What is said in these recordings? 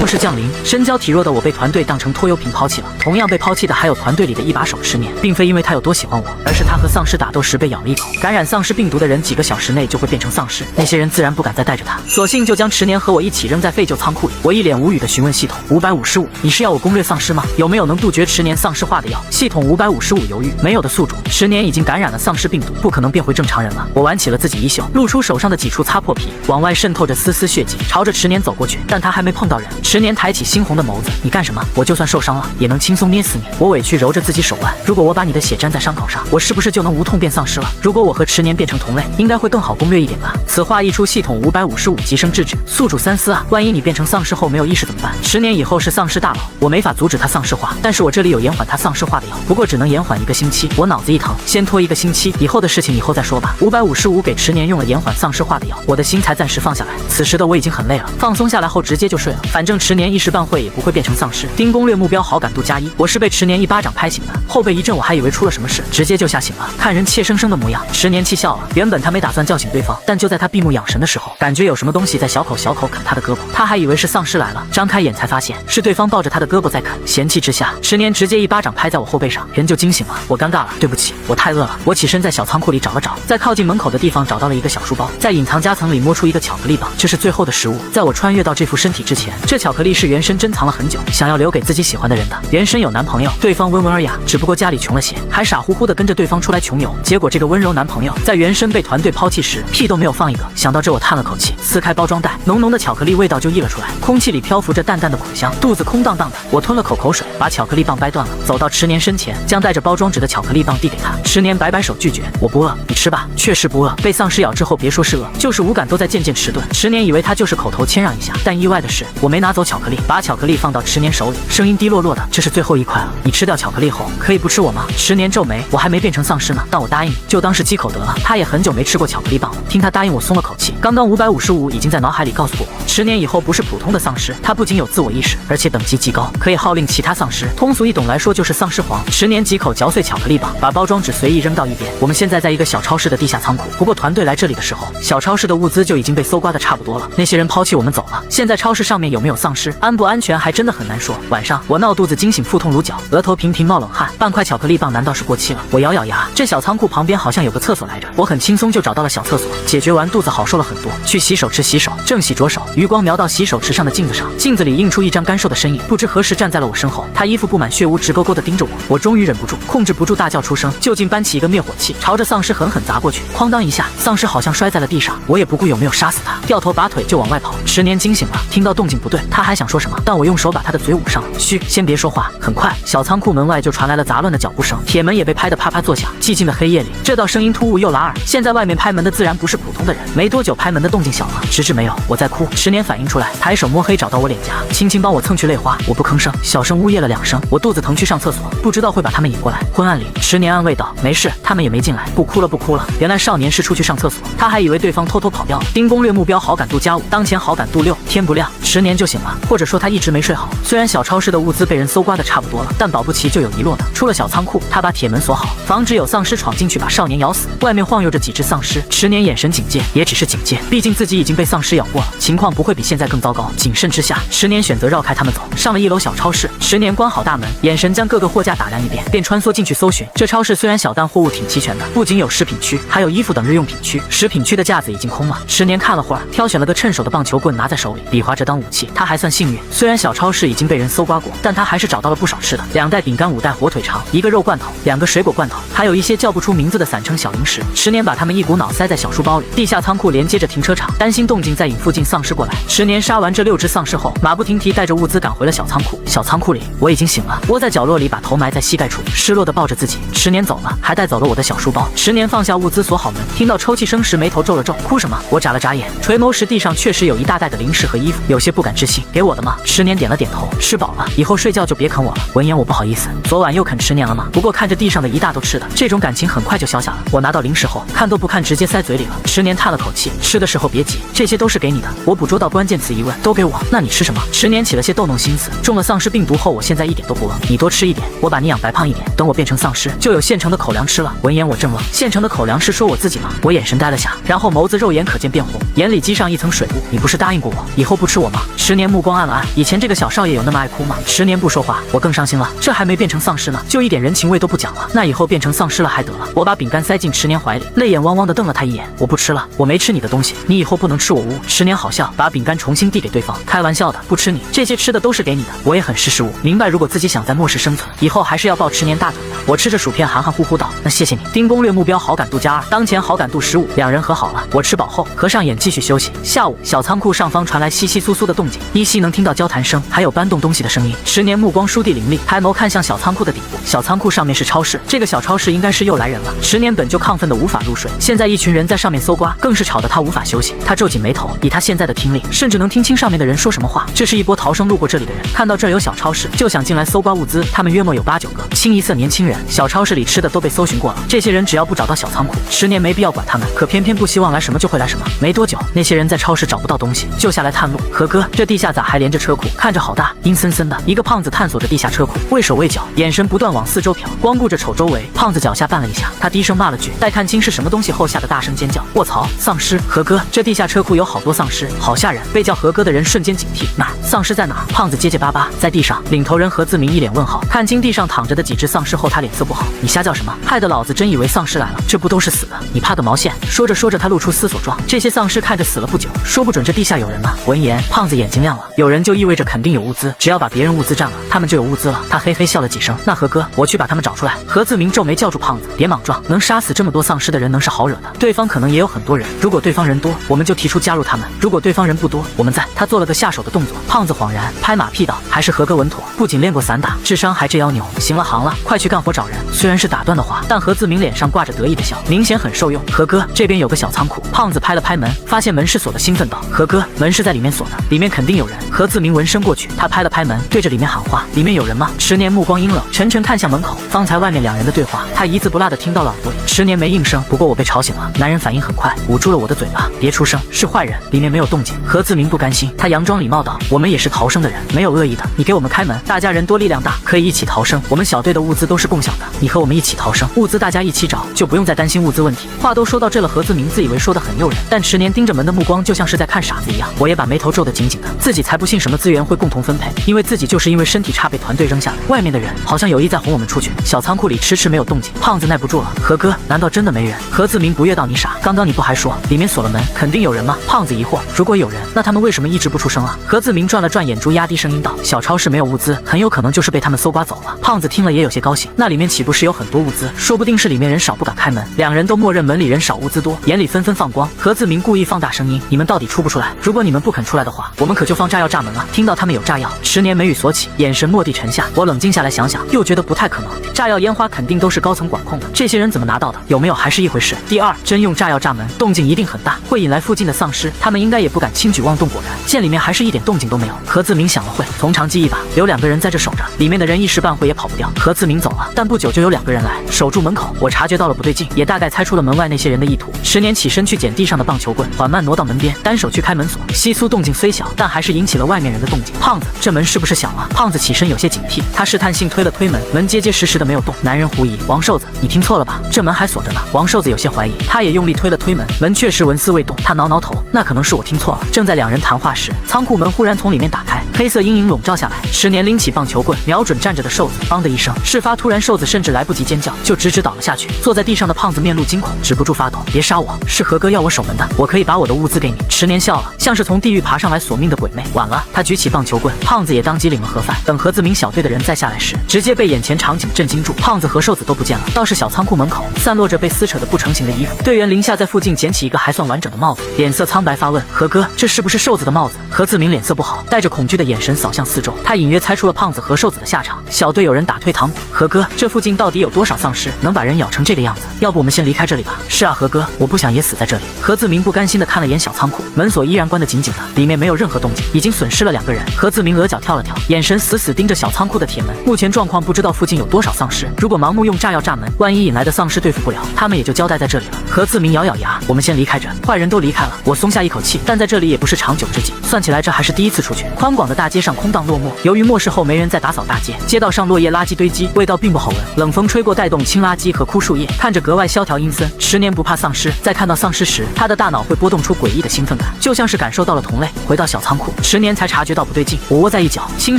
末世降临，身娇体弱的我被团队当成拖油瓶抛弃了。同样被抛弃的还有团队里的一把手迟年，并非因为他有多喜欢我，而是他和丧尸打斗时被咬了一口。感染丧尸病毒的人几个小时内就会变成丧尸，那些人自然不敢再带着他，索性就将迟年和我一起扔在废旧仓库里。我一脸无语的询问系统555，你是要我攻略丧尸吗？有没有能杜绝迟年丧尸化的药？系统555犹豫，没有的宿主，迟年已经感染了丧尸病毒，不可能变回正常人了。我挽起了自己衣袖，露出手上的几处擦破皮，往外渗透着丝丝血迹，朝着迟年走过去，但他还没碰到人。迟年抬起猩红的眸子，你干什么？我就算受伤了，也能轻松捏死你。我委屈揉着自己手腕，如果我把你的血沾在伤口上，我是不是就能无痛变丧尸了？如果我和迟年变成同类，应该会更好攻略一点吧。此话一出，系统555急声制止，宿主三思啊，万一你变成丧尸后没有意识怎么办？迟年以后是丧尸大佬，我没法阻止他丧尸化，但是我这里有延缓他丧尸化的药，不过只能延缓1个星期。我脑子一疼，先拖1个星期，以后的事情以后再说吧。555给迟年用了延缓丧尸化的药，我的心才暂时放下来。此时的我已经很累了，放松下来后直接就睡了，反正迟年一时半会也不会变成丧尸。盯攻略目标好感度+1，我是被迟年一巴掌拍醒的，后背一震，我还以为出了什么事，直接就吓醒了。看人怯生生的模样，迟年气笑了。原本他没打算叫醒对方，但就在他闭目养神的时候，感觉有什么东西在小口啃他的胳膊，他还以为是丧尸来了，张开眼才发现是对方抱着他的胳膊在啃。嫌弃之下，迟年直接一巴掌拍在我后背上，人就惊醒了。我尴尬了，对不起，我太饿了。我起身在小仓库里找了找，在靠近门口的地方找到了一个小书包，在隐藏夹层里摸出一个巧克力棒，这是最后的食物。在我穿越到这副身体之前，这巧克力是原神珍藏了很久，想要留给自己喜欢的人的。原神有男朋友，对方温文尔雅，只不过家里穷了些，还傻乎乎的跟着对方出来穷游。结果这个温柔男朋友在原神被团队抛弃时，屁都没有放一个。想到这，我叹了口气，撕开包装袋，浓浓的巧克力味道就溢了出来，空气里漂浮着淡淡的苦香，肚子空荡荡的。我吞了口水，把巧克力棒掰断了，走到迟年身前，将带着包装纸的巧克力棒递给他。迟年摆摆手拒绝，我不饿，你吃吧。确实不饿，被丧尸咬之后别说是饿，就是五感都在渐渐迟钝。迟年以为他就是口头谦让一下，但意外的是，我没拿走巧克力，把巧克力放到迟年手里，声音低落落的，这是最后一块了，你吃掉巧克力后可以不吃我吗？迟年皱眉，我还没变成丧尸呢，但我答应你，就当是积口德了。他也很久没吃过巧克力棒了，听他答应我松了口气。刚刚555已经在脑海里告诉过我，迟年以后不是普通的丧尸，他不仅有自我意识，而且等级极高，可以号令其他丧尸，通俗易懂来说就是丧尸皇。迟年几口嚼碎巧克力棒，把包装纸随意扔到一边。我们现在在一个小超市的地下仓库，不过团队来这里的时候，小超市的物资就已经被搜刮的差不多了，那些人抛弃我们走了。现在超市上面有没有丧尸，安不安全还真的很难说。晚上我闹肚子惊醒，腹痛如绞，额头频频冒冷汗，半块巧克力棒难道是过期了？我咬咬牙，这小仓库旁边好像有个厕所来着，我很轻松就找到了小厕所，解决完肚子好受了很多。去洗手池洗手，正洗着手，余光瞄到洗手池上的镜子上，镜子里映出一张干瘦的身影，不知何时站在了我身后，他衣服布满血污，直勾勾的盯着我。我终于忍不住，控制不住大叫出声，就近搬起一个灭火器，朝着丧尸狠狠砸过去。哐当一下，丧尸好像摔在了地上，我也不顾有没有杀死他，掉头拔腿就往外跑。迟年惊醒了，听到动静不对，他还想说什么，但我用手把他的嘴捂上了。嘘，先别说话。很快，小仓库门外就传来了杂乱的脚步声，铁门也被拍得啪啪作响。寂静的黑夜里，这道声音突兀又拉耳。现在外面拍门的自然不是普通的人，没多久拍门的动静小了，直至没有。我在哭，迟年反应出来，抬手摸黑找到我脸颊，轻轻帮我蹭去泪花。我不吭声，小声呜咽了2声。我肚子疼，去上厕所，不知道会把他们引过来。昏暗里，迟年安慰道：“没事，他们也没进来，不哭了，不哭了。”原来少年是出去上厕所，他还以为对方偷偷跑掉了。盯攻略目标好感度+5，当前好感度6。天不亮，迟年就醒了，或者说他一直没睡好。虽然小超市的物资被人搜刮的差不多了，但保不齐就有遗落的。出了小仓库，他把铁门锁好，防止有丧尸闯进去把少年咬死。外面晃悠着几只丧尸，迟年眼神警戒，也只是警戒，毕竟自己已经被丧尸咬过了，情况不会比现在更糟糕。谨慎之下，迟年选择绕开他们走，上了1楼小超市。迟年关好大门，眼神将各个货架打量一遍，便穿梭进去搜寻。这超市虽然小，但货物挺齐全的，不仅有饰品区，还有衣服等日用品区。食品区的架子已经空了，迟年看了会儿，挑选了个趁手的棒球棍拿在手里，比划着当武器。他还算幸运，虽然小超市已经被人搜刮过，但他还是找到了不少吃的：2袋饼干，5袋火腿肠，1个肉罐头，2个水果罐头，还有一些叫不出名字的散称小零食。迟年把它们一股脑塞在小书包里。地下仓库连接着停车场，担心动静再引附近丧尸过来。迟年杀完这6只丧尸后，马不停蹄带着物资赶回了小仓库。小仓库里，我已经醒了，窝在角落里，把头埋在膝盖处，失落的抱着自己。迟年走了，还带走了我的小书包。迟年放下物资，锁好门，听到抽泣声时眉头皱了皱，哭什么？我眨了眨眼，垂眸时地上确实有一大袋的零食和衣服，有些不敢置信。给我的吗？迟年点了点头，吃饱了，以后睡觉就别啃我了。闻言我不好意思，昨晚又啃迟年了吗？不过看着地上的一大兜吃的，这种感情很快就消下了。我拿到零食后，看都不看，直接塞嘴里了。迟年叹了口气，吃的时候别急，这些都是给你的。我捕捉到关键词疑问，都给我？那你吃什么？迟年起了些逗弄心思，中了丧尸病毒后，我现在一点都不饿，你多吃一点，我把你养白胖一点，等我变成丧尸，就有现成的口粮吃了。闻言我怔了，现成的口粮是说我自己吗？我眼神呆了下，然后眸子肉眼可见变红，眼里积上一层水雾。你不是答应过我以后不吃我吗？迟年目光暗了暗，以前这个小少爷有那么爱哭吗？迟年不说话，我更伤心了。这还没变成丧尸呢，就一点人情味都不讲了，那以后变成丧尸了还得了？我把饼干塞进迟年怀里，泪眼汪汪的瞪了他一眼。我不吃了，我没吃你的东西，你以后不能吃我污。迟年好笑，把饼干重新递给对方，开玩笑的，不吃你，这些吃的都是给你的。我也很识时务，明白如果自己想在末世生存，以后还是要抱迟年大腿的。我吃着薯片含含糊糊道，那谢谢你。丁攻略目标好感度加2，当前好感度15，两人和好了。我吃饱后合上眼继续休息。下午，小仓库上方传来窸窸窣窣的动静，依稀能听到交谈声，还有搬动东西的声音。迟年目光疏地凌厉，抬眸看向小仓库的底部。小仓库上面是超市，这个小超市应该是又来人了。迟年本就亢奋的无法入睡，现在一群人在上面搜刮，更是吵得他无法休息。他皱紧眉头，以他现在的听力，甚至能听清上面的人说什么话。这是一波逃生路过这里的人，看到这儿有小超市，就想进来搜刮物资。他们约莫有8、9个，清一色年轻人。小超市里吃的都被搜寻过了，这些人只要不找到小仓库，迟年没必要管他们。可偏偏不希望来什么就会来什么。没多久，那些人在超市找不到东西，就下来探路。何哥，这地下咋还连着车库？看着好大，阴森森的。一个胖子探索着地下车库，畏手畏脚，眼神不断往四周瞟，光顾着瞅周围。胖子脚下绊了一下，他低声骂了句，待看清是什么东西后吓得大声尖叫：卧槽，丧尸！何哥，这地下车库有好多丧尸，好吓人！被叫何哥的人瞬间警惕，哪？丧尸在哪？胖子结结巴巴，在地上。领头人何自明一脸问号，看清地上躺着的几只丧尸后，他脸色不好，你瞎叫什么？害得老子真以为丧尸来了，这不都是死的？你怕个毛线！说着说着，他露出思索状，这些丧尸看着死了不久，说不准这地下有人呢。闻言，胖子眼睛亮了，有人就意味着肯定有物资，只要把别人物资占了，他们就有物资了。他嘿嘿笑了几声，那何哥，我去把他们找出来。何自明皱眉叫住胖子，别莽撞，能杀死这么多丧尸的人能是好惹的？对方可能也有很多人，如果对方人多，我们就提出加入他们；如果对方人不多，我们在。他做了个下手的动作，胖子恍然，拍马屁道，还是何哥稳妥，不仅练过散打，智商还这妖牛。行了，行了，快去干活找人。虽然是打断的话，但何自明脸上挂着得意的笑，明显很受用。何哥，这边有个小仓库。胖子拍了拍门，发现门是锁的，兴奋道，何哥，门是在里面锁的，里面肯定有人。何自明闻声过去，他拍了拍门，对着里面喊话，里面有人吗？迟年目光阴冷，沉沉看向门口，方才外面两人的对话，他一字不落的听到了耳朵里。迟年没应声，不过我被吵醒了。男人反应很快，捂住了我的嘴巴，别出声，是坏人。里面没有动静。何自明不甘心，他佯装礼貌道，我们也是逃生的人，没有恶意的，你给我们开门，大家人多力量大，可以一起逃生。我们小队的物资都是共享的，你和我们一起逃生，物资大家一起找，就不用再担心物资问题。话都说到这了，何自明自以为说得很诱人，但迟年盯着门的目光就像是在看傻子一样。我也把眉头皱得紧紧的，自己才不信什么资源会共同分配，因为自己就是因为身体差被团队扔下来。外面的人好像有意在哄我们出去。小仓库里迟迟没有动静，胖子耐不住了，何哥，难道真的没人？何自明不悦道，你傻，刚刚你不还说里面锁了门，肯定有人吗？胖子疑惑，如果有人，那他们为什么一直不出声啊？何自明转了转眼珠，压低声音道，小超市没有物资，很有可能就是被他们搜刮走了。胖子听了也有些高兴，那里面岂不是有很多物资？说不定是里面人少不敢开门。两人都默认门里人少物资多，眼里纷纷放光。何自明故意放大声音，你们到底出不出来？如果你们不肯出来的话，我们可就放炸药炸门了。听到他们有炸药，迟年眉宇锁起，眼神蓦地沉下。我冷静下来想想，又觉得不太可能。炸药烟花肯定都是高层管控的，这些人怎么拿到的？有没有还是一回事。第二，真用炸药炸门，动静一定很大，会引来附近的丧尸，他们应该也不敢轻举妄动。果然，见里面还是一点动静都没有。何自明想了会，从长计议吧，留2个人在这守着，里面的人一时半会也跑不掉。何自明走了，但不久就有2个人来守住门口。我察觉到了不对劲，也大概猜出了门外那些人的意图。迟年起身去捡地上的棒球棍，缓慢挪到门边，单手去开门锁。窸窣动静虽小，但还是引起了外面人的动静。胖子，这门是不是响了？胖子起身有些警惕，他试探性推了推门，门结结实实的没有动。男人狐疑，王瘦子，你听错了吧？这门还锁着呢。王瘦子有些怀疑，他也用力推了推门，门确实纹丝未动。他挠挠头，那可能是我听错了。正在2人谈话时，仓库门忽然从里面打开，黑色阴影笼罩下来。迟年拎起棒球棍，瞄准站着的瘦子，嘡的一声，事发突然，瘦子甚至来不及尖叫，就直直倒了下去。坐在地上的胖子面露惊恐，止不住发抖。别杀我，是何哥要我守门的，我可以把我的物资给你。迟年笑了，像是从地狱爬上来索命的鬼魅。晚了，他举起棒球棍，胖子也当即领了盒饭。等何自明小队的人再下来时，直接被眼前场景震惊住，胖子和瘦子都不见了，倒是小仓库门口散落着被撕扯的不成形的衣服。队员林夏在附近捡起一个还算完整的帽子，脸色苍白发问，何哥，这是不是瘦子的帽子？何自明脸色不好，带着恐惧的眼神扫向四周，他隐约猜出了胖子和瘦子的下场。小队有人打退堂鼓，何哥，这附近到底有多少丧尸能把人咬成这个样子？要不我们先离开这里吧？是啊，何哥，我不想也死在这里。何自明不甘心地看了眼小仓库，门锁依然关得紧紧的，里面没有任何动静，已经损失了2个人。何自明额角跳了跳，眼神死死盯着小仓库的铁门。目前状况不知道附近有多少丧尸，如果盲目用炸药炸门，万一引来的丧尸对付不了，他们也就交代在这里了。何自明咬咬牙，我们先离开这，坏人都离开了，我松下一口气，但在这里也不是长久之计，算起来这还是第一次出去。宽广的大街上空荡落寞，由于末世后没人再打扫大街，街道上落叶垃圾堆积，味道并不好闻。冷风吹过，带动青垃圾和枯树叶，看着格外外萧条阴森。10年不怕丧尸，在看到丧尸时，他的大脑会波动出诡异的兴奋感，就像是感受到了同类。回到小仓库，10年才察觉到不对劲。我窝在一角，清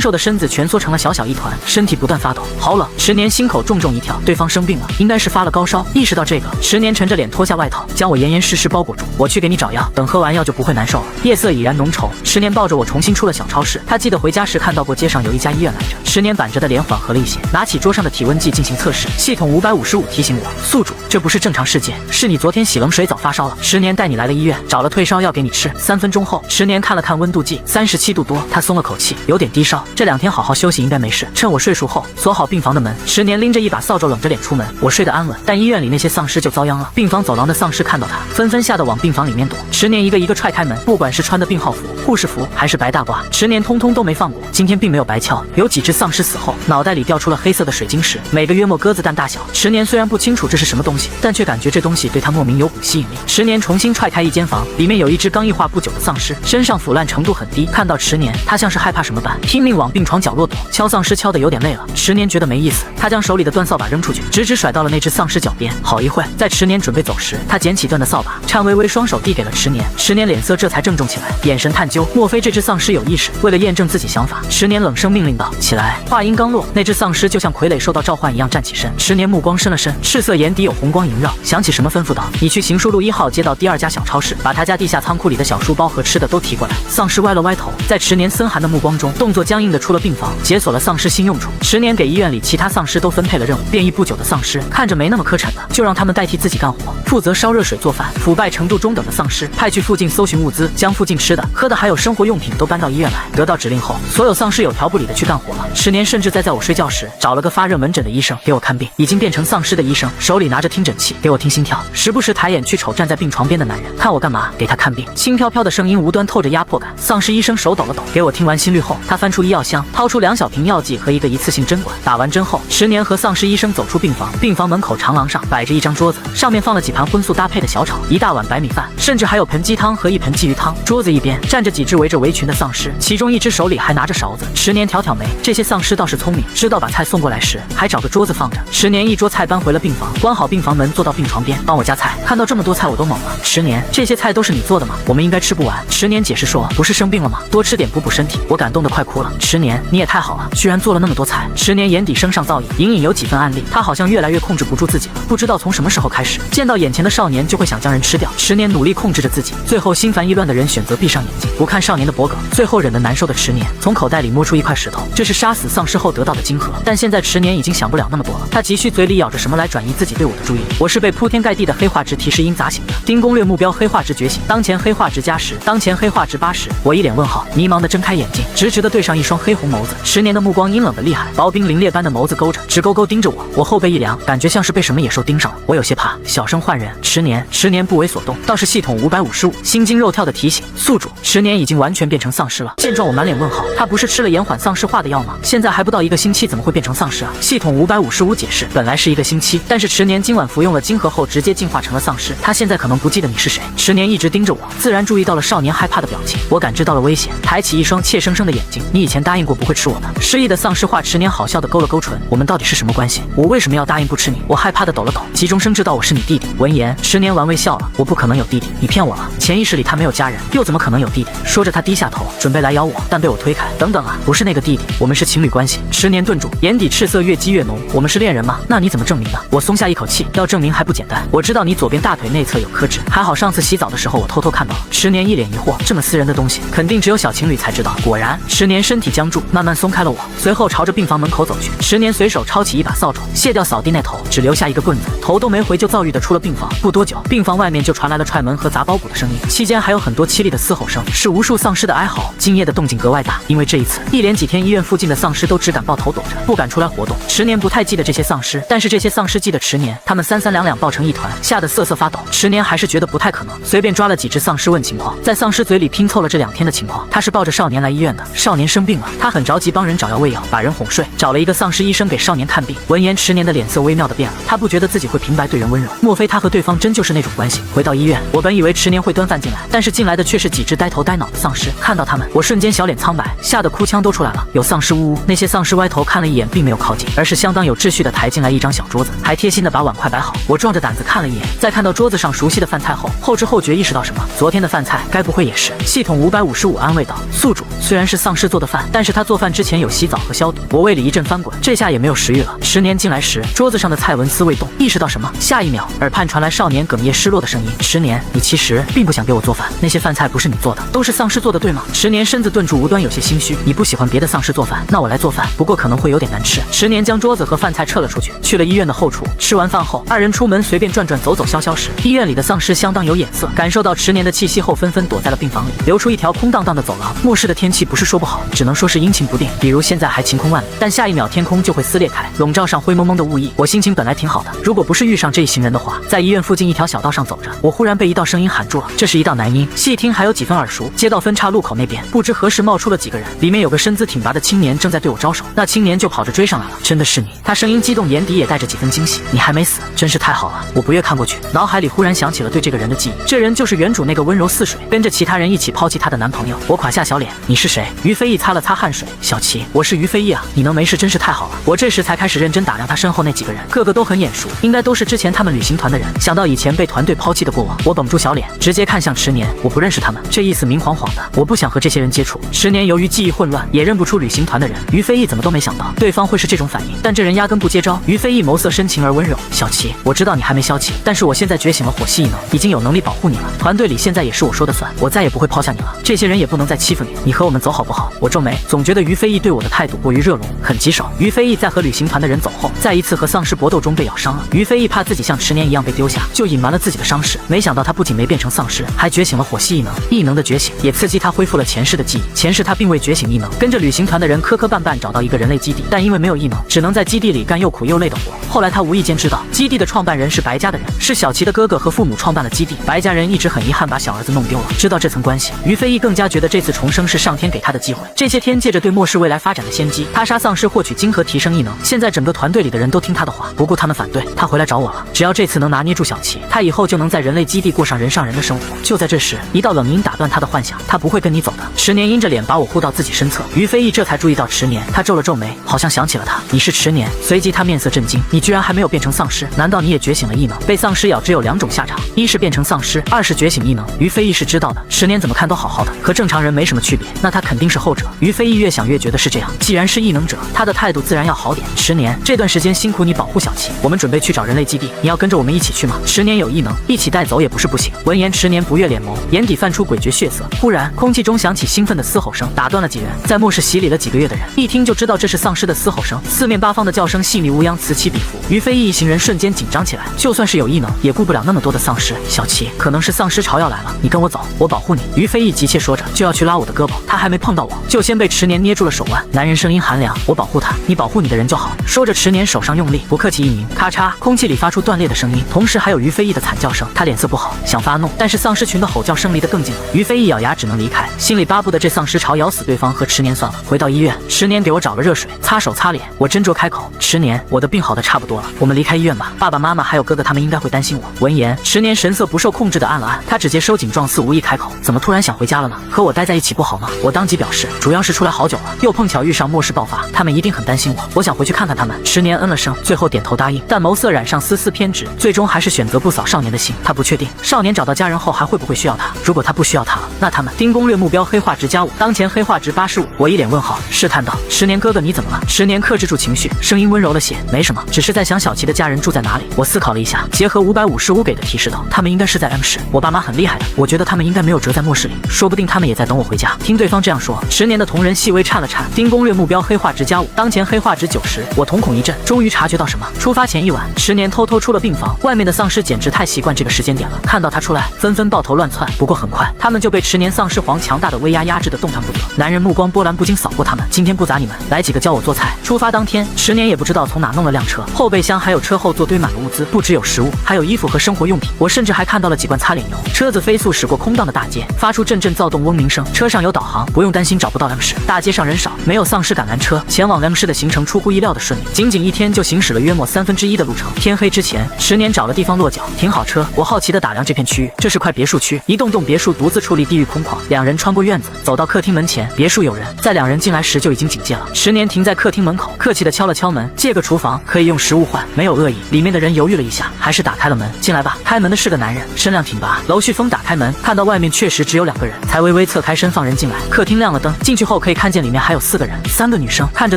瘦的身子蜷缩成了小小一团，身体不断发抖。好冷！10年心口重重一跳，对方生病了，应该是发了高烧。意识到这个，10年沉着脸脱下外套，将我严严实实包裹住。我去给你找药，等喝完药就不会难受了。夜色已然浓稠，10年抱着我重新出了小超市。他记得回家时看到过街上有一家医院来着。10年板着的脸缓和了一些，拿起桌上的体温计进行测试。系统555提醒我，宿主，这不是正常事件，是你昨天洗冷水澡发烧了。10年带你来了医院，找了退烧药给你吃。3分钟后，10年看了看温度计，37度多，他松了口气，有点低烧，这2天好好休息应该没事。趁我睡熟后，锁好病房的门。10年拎着一把扫帚，冷着脸出门。我睡得安稳，但医院里那些丧尸就遭殃了。病房走廊的丧尸看到他，纷纷吓得往病房里面躲。10年一个一个踹开门，不管是穿的病号服、护士服还是白大褂，10年通通都没放过。今天并没有白敲，有几只丧尸死后，脑袋里掉出了黑色的水晶石，每个约莫鸽子蛋大小。10年虽然不清楚这是什么东西，但却感觉这东西对他莫名有股吸引力。10年重新踹开一间房，里面有一只刚异化不久的丧尸，身上腐烂程度很低。看到10年，他像是害怕什么般，拼命往病床角落躲。敲丧尸敲得有点累了，10年觉得没意思，他将手里的断扫把扔出去，直直甩到了那只丧尸脚边。好一会，在10年准备走时，他捡起断的扫把，颤巍巍双手递给了10年。10年脸色这才郑重起来，眼神探究，莫非这只丧尸有意识？为了验证自己想法，10年冷声命令道：“起来！”话音刚落，那只丧尸就像傀儡受到召唤一样站起身。10年目光深了深，赤色眼底有红光萦绕，想起什么吩咐道：“你去行书路1号街道第2家小超市，把他家地下仓库里的小书包和吃的都提过来。”丧尸歪了歪头，在10年森寒的目光中，动作僵硬的出了病房，解锁了丧尸新用处。10年给医院里其他丧尸都分配了任务，变异不久的丧尸看着没那么磕碜的，就让他们代替自己干活，负责烧热水做饭。腐败程度中等的丧尸派去附近搜寻物资，将附近吃的、喝的还有生活用品都搬到医院来。得到指令后，所有丧尸有条不紊的去干活了。10年甚至在我睡觉时找了个发热门诊的医生给我看病，已经变成丧尸的医生手里拿着听诊器给我听心跳，时不时抬眼去瞅站在病床边的男人，看我干嘛？给他看病。轻飘飘的声音无端透着压迫感。丧尸医生手抖了抖，给我听完心率后，他翻出医药箱，掏出2小瓶药剂和一个一次性针管。打完针后，10年和丧尸医生走出病房。病房门口长廊上摆着一张桌子，上面放了几盘荤素搭配的小炒，一大碗白米饭，甚至还有盆鸡汤和一盆鲫鱼汤。桌子一边站着几只围着围裙的丧尸，其中一只手里还拿着勺子。10年挑挑眉，这些丧尸倒是聪明，知道把菜送过来时还找个桌子放着。10年一桌菜搬回了病房，关好病房门，坐到病床边帮我夹菜。看到这么多菜我都懵了。10年，这些菜都是你做的吗？我们应该吃不完。10年解释说，不是生病了吗？多吃点补补身体。我感动得快哭了。10年，你也太好了，居然做了那么多菜。10年眼底升上造诣，隐隐有几分暗力。他好像越来越控制不住自己了，不知道从什么时候开始，见到眼前的少年就会想将人吃掉。10年努力控制着自己，最后心烦意乱的人选择闭上眼睛，不看少年的脖颈。最后忍得难受的10年从口袋里摸出一块石头，这是杀死丧尸后得到的金盒。但现在10年已经想不了那么多了，他急需嘴里咬着什么来转移自己对我的注意力。我是被铺天盖地的黑化值提示音砸醒的。丁攻略目标黑化值觉醒，当前黑化值加10，当前黑化值80。我一脸问号，迷茫的睁开眼睛，直直的对上一双黑红眸子。10年的目光阴冷的厉害，薄冰凌冽般的眸子勾着，直勾勾盯着我。我后背一凉，感觉像是被什么野兽盯上了。我有些怕，小声唤人。10年不为所动，倒是系统555心惊肉跳的提醒，宿主。10年已经完全变成丧尸了。见状我满脸问号，他不是吃了延缓丧尸化的药吗？现在还不到1个星期，怎么会变成丧尸啊？系统555解释，本来是1个星期，但是10年今晚服用了金盒后直接进化成了丧尸，他现在可能不记得你是谁。10年一直盯着我，自然注意到了少年害怕的表情，我感知到了危险，抬起一双怯生生的眼睛，你以前答应过不会吃我的。失忆的丧尸化10年好笑的勾了勾唇，我们到底是什么关系？我为什么要答应不吃你？我害怕的抖了抖，急中生智道我是你弟弟。闻言10年玩味笑了，我不可能有弟弟，你骗我了。潜意识里他没有家人，又怎么可能有弟弟？说着他低下头准备来咬我，但被我推开。等等啊，不是那个弟弟，我们是情侣关系。10年顿住，眼底赤色越积越浓，我们是恋人吗？那你怎么证明的？我松下一口气，要证明还不简单。我知道你左边大腿内侧有颗痣，还好上次洗澡的时候我偷偷看到了。10年一脸疑惑，这么私人的东西肯定只有小情侣才知道。果然10年身体僵住，慢慢松开了我，随后朝着病房门口走去。10年随手抄起一把扫帚，卸掉扫地那头，只留下一个棍子，头都没回就躁郁的出了病房。不多久，病房外面就传来了踹门和砸包谷的声音，期间还有很多凄厉的嘶吼声，是无数丧尸的哀嚎。今夜的动静格外大，因为这一次一连几天医院附近的丧尸都只敢抱头躲着，不敢出来活动。10年不太记得这些丧尸，但是这些丧尸记得10年，他们三两抱成一团，吓得瑟瑟发抖。10年还是觉得不太可能，随便抓了几只丧尸问情况，在丧尸嘴里拼凑了这2天的情况。他是抱着少年来医院的，少年生病了，他很着急帮人找药喂药，把人哄睡，找了一个丧尸医生给少年看病。闻言10年的脸色微妙的变了，他不觉得自己会平白对人温柔，莫非他和对方真就是那种关系？回到医院，我本以为10年会端饭进来，但是进来的却是几只呆头呆脑的丧尸。看到他们，我瞬间小脸苍白，吓得哭腔都出来了。有丧尸呜呜屋，那些丧尸歪头看了一眼，并没有靠近，而是相当有秩序的抬进来一张小桌子，还贴心的把碗筷摆好。我壮着胆子看了一眼，在看到桌子上熟悉的饭菜后，后知后觉意识到什么，昨天的饭菜该不会也是？系统555安慰道：宿主，虽然是丧尸做的饭，但是他做饭之前有洗澡和消毒。我胃里一阵翻滚，这下也没有食欲了。迟年进来时，桌子上的菜纹丝未动，意识到什么，下一秒耳畔传来少年哽咽失落的声音：迟年，你其实并不想给我做饭，那些饭菜不是你做的，都是丧尸做的，对吗？迟年身子顿住，无端有些心虚。你不喜欢别的丧尸做饭，那我来做饭，不过可能会有点难吃。迟年将桌子和饭菜撤了出去，去了医院的后厨。吃完饭后，二人出门随便转转走走消消时，医院里的丧尸相当有眼色，感受到迟年的气息后，纷纷躲在了病房里，留出一条空荡荡的走廊。末世的天气不是说不好，只能说是阴晴不定，比如现在还晴空万里，但下一秒天空就会撕裂开，笼罩上灰蒙蒙的雾意。我心情本来挺好的，如果不是遇上这一行人的话。在医院附近一条小道上走着，我忽然被一道声音喊住了，这是一道男音，细听还有几分耳熟。街道分岔路口那边，不知何时冒出了几个人，里面有个身姿挺拔的青年正在对我招手，那青年就跑着追上来了。真的是你？他声音激动，眼底也带着几分惊喜。你还没死，真是太好了。我不越看过去，脑海里忽然想起了对这个人的记忆，这人就是原主那个温柔似水，跟着其他人一起抛弃他的男朋友。我垮下小脸，你是谁？于飞翼擦了擦汗水，小琪，我是于飞翼啊，你能没事真是太好了。我这时才开始认真打量他身后那几个人，个个都很眼熟，应该都是之前他们旅行团的人。想到以前被团队抛弃的过往，我绷不住小脸，直接看向迟年。我不认识他们，这意思明晃晃的，我不想和这些人接触。迟年由于记忆混乱，也认不出旅行团的人。于飞翼怎么都没想到对方会是这种反应，但这人压根不接招。于飞翼眸色深情而温柔，小琪，我知道你还没消气，但是我现在觉醒了火系异能，已经有能力保护你了。团队里现在也是我说的算，我再也不会抛下你了。这些人也不能再欺负你，你和我们走好不好？我皱眉，总觉得于飞翼对我的态度过于热络，很棘手。于飞翼在和旅行团的人走后，在一次和丧尸搏斗中被咬伤了。于飞翼怕自己像迟年一样被丢下，就隐瞒了自己的伤势。没想到他不仅没变成丧尸，还觉醒了火系异能。异能的觉醒也刺激他恢复了前世的记忆。前世他并未觉醒异能，跟着旅行团的人磕磕绊绊找到一个人类基地，但因为没有异能，只能在基地里干又苦又累的活。后来他无意间知道，基地的创办人是白家的人，是小琪的哥哥和父母创办了基地。白家人一直很遗憾把小儿子弄丢了。知道这层关系，于飞翼更加觉得这次重生是上天给他的机会。这些天借着对末世未来发展的先机，他杀丧尸获取晶核提升异能。现在整个团队里的人都听他的话，不顾他们反对，他回来找我了。只要这次能拿捏住小琪，他以后就能在人类基地过上人上人的生活。就在这时，一道冷音打断他的幻想，他不会跟你走的。迟年阴着脸把我护到自己身侧，于飞翼这才注意到迟年，他皱了皱眉，好像想起了他。你是迟年？随即他面色震惊，你居然还没有变成丧尸？难道你也觉醒了异能？被丧尸咬只有两种下场，一是变成丧尸，二是觉醒异能。于飞翼是知道的，迟年怎么看都好好的，和正常人没什么区别，那他肯定是后者。于飞翼越想越觉得是这样，既然是异能者，他的态度自然要好点。迟年，这段时间辛苦你保护小琪，我们准备去找人类基地，你要跟着我们一起去吗？迟年有异能，一起带走也不是不行。闻言，迟年不悦脸眸，眼底泛出诡谲血色。忽然，空气中响起兴奋的嘶吼声，打断了几人在末世洗礼了几个月的人，一听就知道这是丧尸的嘶吼声，四面八方的叫声细密无央，此起彼伏。于飞翼一行人瞬间紧张起来，就算是有异能，也顾不了那么多的丧尸。小琪，可能是丧尸潮要来了，你跟我走，我保护你。于飞翼急切说着，就要去拉我的胳膊，他还没碰到我，就先被迟年捏住了手腕。男人声音寒凉，我保护他，你保护你的人就好。说着，迟年手上用力，不客气一拧，咔嚓，空气里发出断裂的声音，同时还有于飞翼的惨叫声。他脸色不好，想发怒，但是丧尸群的吼叫声离得更近了。于飞翼咬牙只能离开，心里巴不得这丧尸潮咬死对方和迟年算了。回到医院，迟年给我找了热水，擦手擦脸。我斟酌开口，迟年，我的病好的差不多了，我们离开医院吧。爸爸妈妈还有哥哥他们应该会担心我。闻言，迟年神色不受控制的按了按，他指尖收紧状似无意开口，怎么突然想回家了呢？和我待在一起不好吗？我当即表示，主要是出来好久了，又碰巧遇上末世爆发，他们一定很担心我，我想回去看看他们。迟年嗯了声，最后点头答应，但眸色染上丝丝偏执，最终还是选择不扫少年的心。他不确定少年找到家人后还会不会需要他，如果他不需要他了，那他们丁攻略目标黑化值+5，当前黑化值85。我一脸问号，试探道：迟年哥哥你怎么了？迟年克制住情绪，声音温柔了些，没什么，只是在想小琪的家人住在哪里。我思考了一下，结合555给的提示道，他们应该是在 M 市，我爸妈很厉害的，我觉得他们应该没有折在末世里，说不定他们也在等我回家。听对方这样说，迟年的同人细微颤了颤，丁攻略目标黑化值+5，当前黑化值90。我瞳孔一震，终于察觉到什么。出发前一晚，迟年偷偷出了病房，外面的丧尸简直太习惯这个时间点了，看到他出来，纷纷抱头乱窜。不过很快，他们就被迟年丧尸皇强大的威压压制得动弹不得。男人目光波澜不惊扫过他们，今天不砸你们，来几个教我做菜。出发当天，迟年也不知道从哪弄了辆车，后备箱还有车后座堆满了物资，不只有食物，还有衣服和生活用品。我甚至还看到了几罐擦脸油。车子飞速驶过空荡的大街，发出阵阵躁动嗡鸣声。车上有导航，不用担心找不到 M 市。大街上人少，没有丧尸赶拦车，前往 M 市的行程出乎意料的顺利。仅仅一天就行驶了约莫1/3的路程。天黑之前，迟年找了地方落脚，停好车。我好奇地打量这片区域，这是块别墅区，一栋栋别墅独自矗立，地域空旷。两人穿过院子，走到客厅门前，别墅有人。在两人进来时就已已经警戒了。池年停在客厅门口，客气地敲了敲门，借个厨房，可以用食物换，没有恶意。里面的人犹豫了一下，还是打开了门。进来吧。开门的是个男人，身量挺拔。娄旭峰打开门，看到外面确实只有2个人，才微微侧开身放人进来。客厅亮了灯，进去后可以看见里面还有4个人，3个女生，看着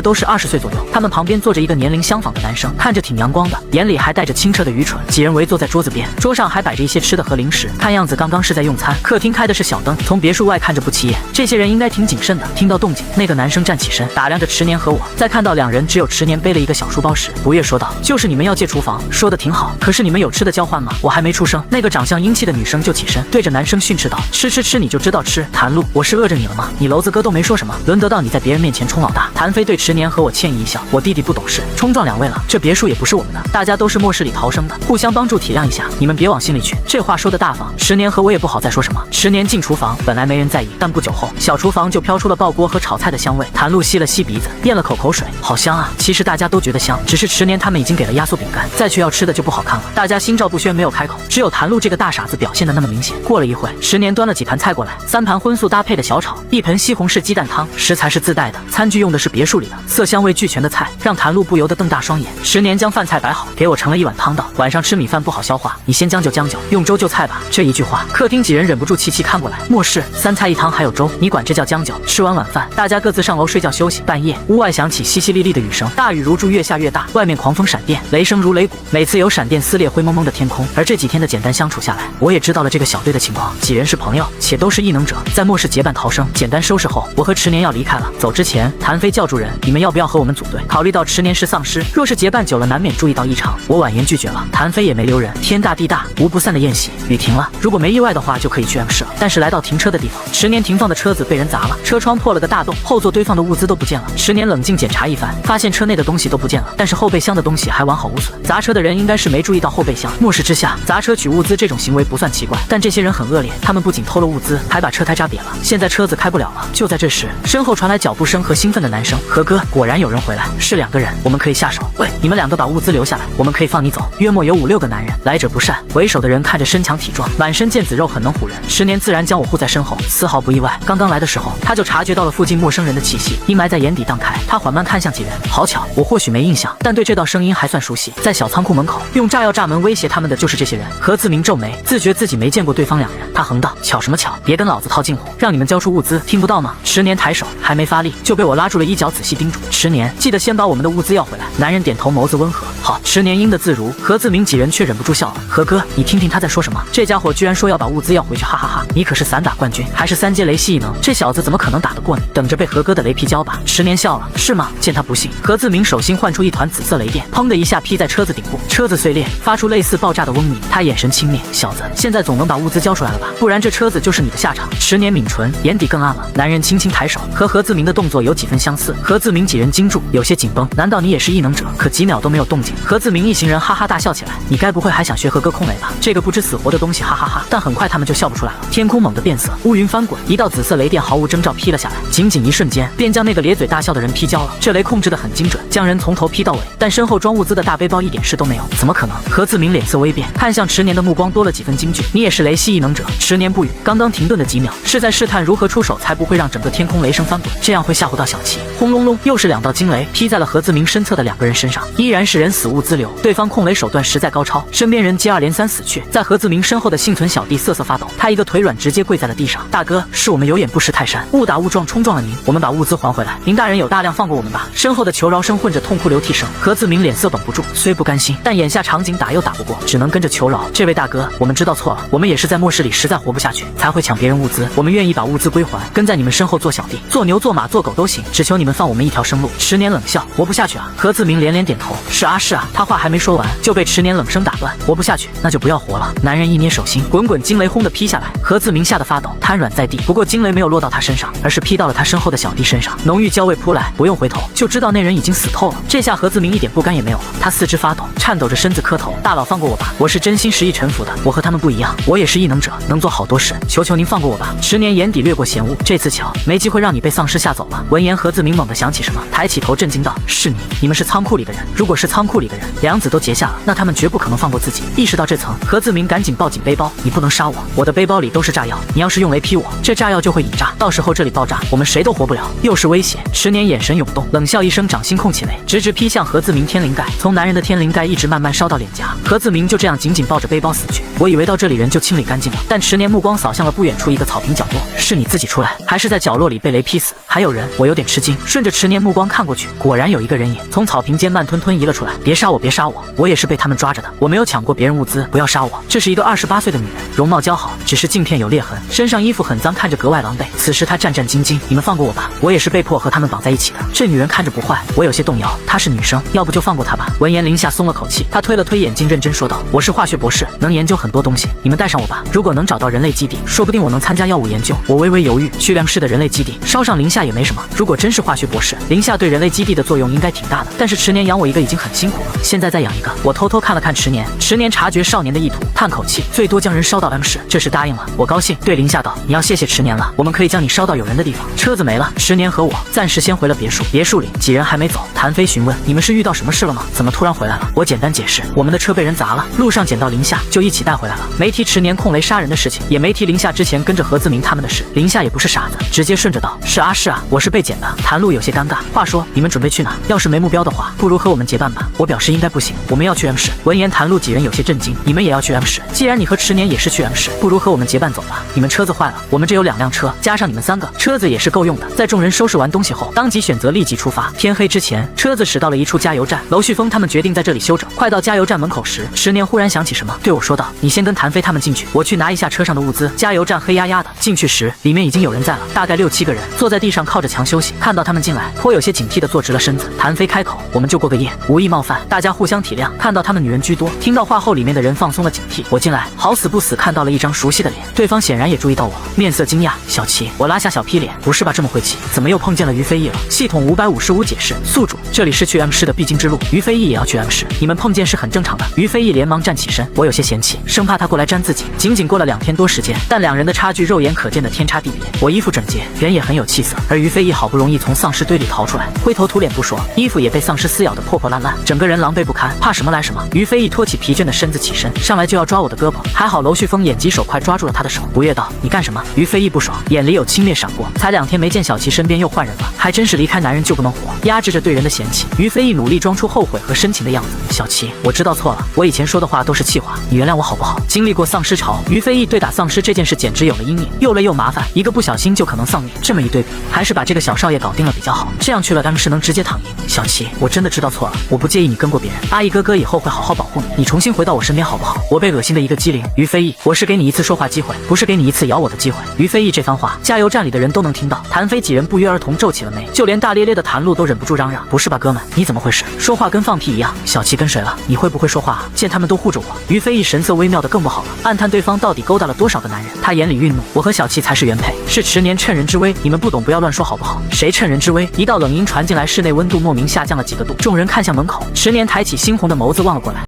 都是20岁左右。他们旁边坐着一个年龄相仿的男生，看着挺阳光的，眼里还带着清澈的愚蠢。几人围坐在桌子边，桌上还摆着一些吃的和零食，看样子刚刚是在用餐。客厅开的是小灯，从别墅外看着不起眼。这些人应该挺谨慎的。听到动静，那个男生站起身，打量着池年和我，在看到2人只有池年背了一个小书包时，不悦说道：“就是你们要借厨房，说的挺好，可是你们有吃的交换吗？”我还没出声，那个长相英气的女生就起身，对着男生训斥道：“吃你就知道吃，谭路，我是饿着你了吗？你娄子哥都没说什么，轮得到你在别人面前充老大？”谭飞对池年和我歉意一笑：“我弟弟不懂事，冲撞2位了。这别墅也不是我们的，大家都是末世里逃生的，互相帮助体谅一下，你们别往心里去。”这话说的大方，池年和我也不好再说什么。池年进厨房，本来没人在意，但不久后，小厨房就飘出了爆锅和炒菜的香味。谭路吸了吸鼻子，咽了口水，好香啊！其实大家都觉得香，只是池年他们已经给了压缩饼干，再去要吃的就不好看了。大家心照不宣，没有开口，只有谭路这个大傻子表现的那么明显。过了一会，池年端了几盘菜过来，3盘荤素搭配的小炒，1盆西红柿鸡蛋汤，食材是自带的，餐具用的是别墅里的，色香味俱全的菜，让谭路不由得瞪大双眼。池年将饭菜摆好，给我盛了1碗汤，道：“晚上吃米饭不好消化，你先将就，用粥就菜吧。”这一句话，客厅几人忍不住齐齐看过来。末世3菜1汤还有粥，你管这叫将就？吃完晚饭，大家各自上楼睡觉休息。半夜，屋外响起淅淅沥沥的雨声，大雨如注，越下越大，外面狂风闪电，雷声如擂鼓，每次有闪电撕裂灰蒙蒙的天空。而这几天的简单相处下来，我也知道了这个小队的情况，几人是朋友，且都是异能者，在末世结伴逃生。简单收拾后，我和池年要离开了。走之前，谭飞叫住人：“你们要不要和我们组队？”考虑到池年是丧尸，若是结伴久了，难免注意到异常，我婉言拒绝了。谭飞也没留人。天大地大，无不散的宴席，雨停了，如果没意外的话，就可以去 M 市了。但是来到停车的地方，池年停放的车子被人砸了，车窗破了个大洞，后座堆放的物资都不见了。池年冷静检查一番，发现车内的东西都不见了，但是后备箱的东西还完好无损。砸车的人应该是没注意到后备箱。末世之下，砸车取物资这种行为不算奇怪，但这些人很恶劣，他们不仅偷了物资，还把车胎扎瘪了。现在车子开不了了。就在这时，身后传来脚步声和兴奋的男声：“何哥，果然有人回来，是2个人，我们可以下手。喂，你们2个把物资留下来，我们可以放你走。”约莫有5、6个男人，来者不善。为首的人看着身强体壮，满身腱子肉，很能唬人。池年自然将我护在身后，丝毫不意外。刚刚来的时候，他就察觉到了附近陌生人的气息，阴霾在眼底荡开。他缓慢看向几人，好巧，我或许没印象，但对这道声音还算熟悉。在小仓库门口用炸药炸门威胁他们的就是这些人。何自明皱眉，自觉自己没见过对方2人，他横道：“巧什么巧？别跟老子套近乎，让你们交出物资，听不到吗？”池年抬手还没发力，就被我拉住了衣角，仔细叮嘱：“池年，记得先把我们的物资要回来。”男人点头，眸子温和。好。池年应得自如。何自明几人却忍不住笑了。何哥，你听听他在说什么？这家伙居然说要把物资要回去，哈哈哈！你可是散打冠军，还是3阶雷系异能，这小子怎么可能打得过你？等着被何哥的雷劈焦吧！池年笑了，是吗？见他不信，何自明手心唤出一团紫色雷电，砰的一下劈在车子顶部，车子碎裂，发出类似爆炸的嗡鸣。他眼神轻蔑，小子，现在总能把物资交出来了吧？不然这车子就是你的下场。池年抿唇，眼底更暗了。男人轻轻抬手，和何自明的动作有几分相似。何自明几人惊住，有些紧绷。难道你也是异能者？可几秒都没有动静。何自明一行人哈哈大笑起来。你该不会还想学何哥空雷吧？这个不知死活的东西，哈哈哈！但很快他们就笑不出来了。天空猛地变色，乌云翻滚，一道紫色雷电毫无征兆劈了下来，仅仅一瞬间便将那个咧嘴大笑的人劈焦了。这雷控制得很精准，将人从头劈到尾，但身后装物资的大背包一点事都没有。怎么可能？何自明脸色微变，看向池年的目光多了几分惊惧。你也是雷系异能者？池年不语，刚刚停顿的几秒是在试探如何出手才不会让整个天空雷声翻滚，这样会吓唬到小七。轰隆隆，又是2道惊雷劈在了何自明身侧的2个人身上，依然是人死物资流。对方控雷手段实在高超，身边人接二连三死去。在何自明身后的幸存小弟瑟瑟发抖，他一个腿软直接跪在了地上。大哥，是我们有眼不识泰山，误打误撞冲撞了您，我们把物资还回来，您大人有大量，放过我们吧。身后的求饶声混着痛哭流涕声，何自明脸色绷不住，虽不甘心，但眼下场景打又打不过，只能跟着求饶。这位大哥，我们知道错了，我们也是在末世里实在活不下去，才会抢别人物资，我们愿意把物资归还，跟在你们身后做小弟，做牛做马做狗都行，只求你们放我们一条生路。池年冷笑，活不下去啊？何自明连连点头，是啊是啊。他话还没说完，就被池年冷声打断，活不下去，那就不要活了。男人一捏手心，滚滚惊雷轰地劈下来，何自明吓得发抖，瘫软在地。不过惊雷没有落到他身上，而是劈到了他身后的小弟身上，浓郁焦味扑来，不用回头就知道那人已经死透了。这下何自明一点不甘也没有了，他四肢发抖，颤抖着身子磕头，大佬放过我吧，我是真心实意臣服的，我和他们不一样，我也是异能者，能做好多事，求求您放过我吧。池年眼底掠过嫌恶，这次巧，没机会让你被丧尸吓走了。闻言，何自明猛地想起什么，抬起头震惊道：是你们是仓库里的人？如果是仓库里的人，梁子都结下了，那他们绝不可能放过自己。意识到这层，何自明赶紧抱紧背包，你不能杀我，我的背包里都是炸药，你要是用雷劈我，这炸药就会引炸，到时候这里爆炸，我们谁都活不了。又是威胁。迟年眼神涌动，冷笑一声，掌心空起雷，直直劈向何自明天灵盖。从男人的天灵盖一直慢慢烧到脸颊，何自明就这样紧紧抱着背包死去。我以为到这里人就清理干净了，但迟年目光扫向了不远处一个草坪角落。是你自己出来，还是在角落里被雷劈死？还有人？我有点吃惊，顺着迟年目光看过去，果然有一个人影从草坪间慢吞吞移了出来。别杀我，别杀我，我也是被他们抓着的，我没有抢过别人物资，不要杀我。这是一个28岁的女人，容貌姣好，只是镜片有裂痕，身上衣服很脏，看着格外狼狈。此时她战战兢兢，你们放过我吧，我也是被迫和他们绑在一起的。这女人看着不坏，我有些动摇，她是女生，要不就放过她吧。闻言，林夏松了口气，她推了推眼睛，认真说道：“我是化学博士，能研究很多东西，你们带上我吧。如果能找到人类基地，说不定我能参加药物研究。”我微微犹豫，去亮市的人类基地捎上林夏也没什么。如果真是化学博士，林夏对人类基地的作用应该挺大的。但是迟年养我一个已经很辛苦了，现在再养一个。我偷偷看了看迟年，迟年察觉少年的意图，叹口气，最多将人烧到 M 市，这时答应了。我高兴，对林夏道：“你要谢谢迟年了，我们可以将你烧到有人的地方。”车子没了，迟年和我暂时先回了别墅。别墅里几人还没走，谭飞询问：“你们是遇到什么事了吗？怎么突然回来了？”我简单解释：“我们的车被人砸了，路上捡到林夏，就一起带回来了。”没提迟年控雷杀人的事情，也没提林夏之前跟着何自明他们的事。林夏也不是傻子，直接顺着道：“是啊是啊，我是被捡的。”谭路有些尴尬。话说你们准备去哪？要是没目标的话，不如和我们结伴吧。我表示应该不行，我们要去 M 市。闻言，谭路几人有些震惊：“你们也要去 M 市？既然你和迟年也是去 M 市，不如和我们结伴走吧。你们车子坏了，我们这有2辆车，加上你们3个，车子也是够用的。”在众人收拾完东西后，当即选择立即出发。天黑之前，车子驶到了一处加油站，娄旭峰他们决定在这里休整。快到加油站门口时，迟年忽然想起什么，对我说道：“你先跟谭飞他们进去，我去拿一下车上的物资。”加油站黑压压的，进去时里面已经有人在了，大概6、7个人，坐在地上靠着墙休息。看到他们进来，颇有些警惕地坐直了身子。谭飞开口：“我们就过个夜，无意冒犯，大家互相体谅。”看到他们女人居多，听到话后，里面的人放松了警惕。我进来，好死不死看到了一张熟悉的脸，对方显然也注意到我，面色惊讶：“小齐。”我拉下小屁脸：“不是吧，这么晦气，怎么又碰见了于飞翼了？”系统555解释：“宿主，这里是去 M 市的必经之路，于飞翼也要去 M 市，你们碰见是很正常的。”于飞翼连忙站起身，我有些嫌弃，生怕他过来沾自己。仅仅过了2天多时间，但2人的差距肉眼可见的天差地别。我衣服整洁，人也很有气色，而于飞翼好不容易从丧尸堆里逃出来，灰头土脸不说，衣服也被丧尸撕咬得破破烂烂，整个人狼狈不堪，怕什么来什么。于飞翼托起疲倦的身子起身，上来就要抓我的胳膊，还好娄旭峰眼疾手快抓住了他的手。吴越道：“你干什么？”于飞翼不爽，眼里有轻蔑闪过，才2天没见小齐身边又换人了，还真是离开男人就不能活，压制着对人的嫌弃。于飞翼努力装出后悔和深情的样子：“小齐，我知道错了，我以前说的话都是气话，你原谅我好不好？”经历过丧尸潮，于飞翼对打丧尸这件事简直有了阴影，又累又麻烦，一个不小心就可能丧命。这么一对比，还是把这个小少爷搞定了比较好，这样去了 M 市能直接躺赢。小齐，我真的知道错了，我不介意你跟过别人，阿义哥哥以后会好好保护你，你重新回到我身边好不好？我被恶心的一个机灵。于飞翼，我是给你一次说话机会，不是给你一次咬我的机会。于飞翼这番话，加油站里的人都能听到。谭飞几人不约而同皱起了眉，就连大咧咧的谭路都忍不住嚷嚷：“不是吧，哥们，你怎么回事？说话跟放屁一样。”小齐跟谁了？你会不会说话啊？见他们都护着我。于飞翼神色微妙的更不好了，暗叹对方到底勾搭了多少个男人。他眼里愠怒，我和小齐才是原配，是迟年趁人之危，你们不懂不要乱说好不好？谁趁人之危？一道冷音传进来，室内温度莫名下降了几个度。众人看向门口，迟年抬起猩红的眸子望了过来。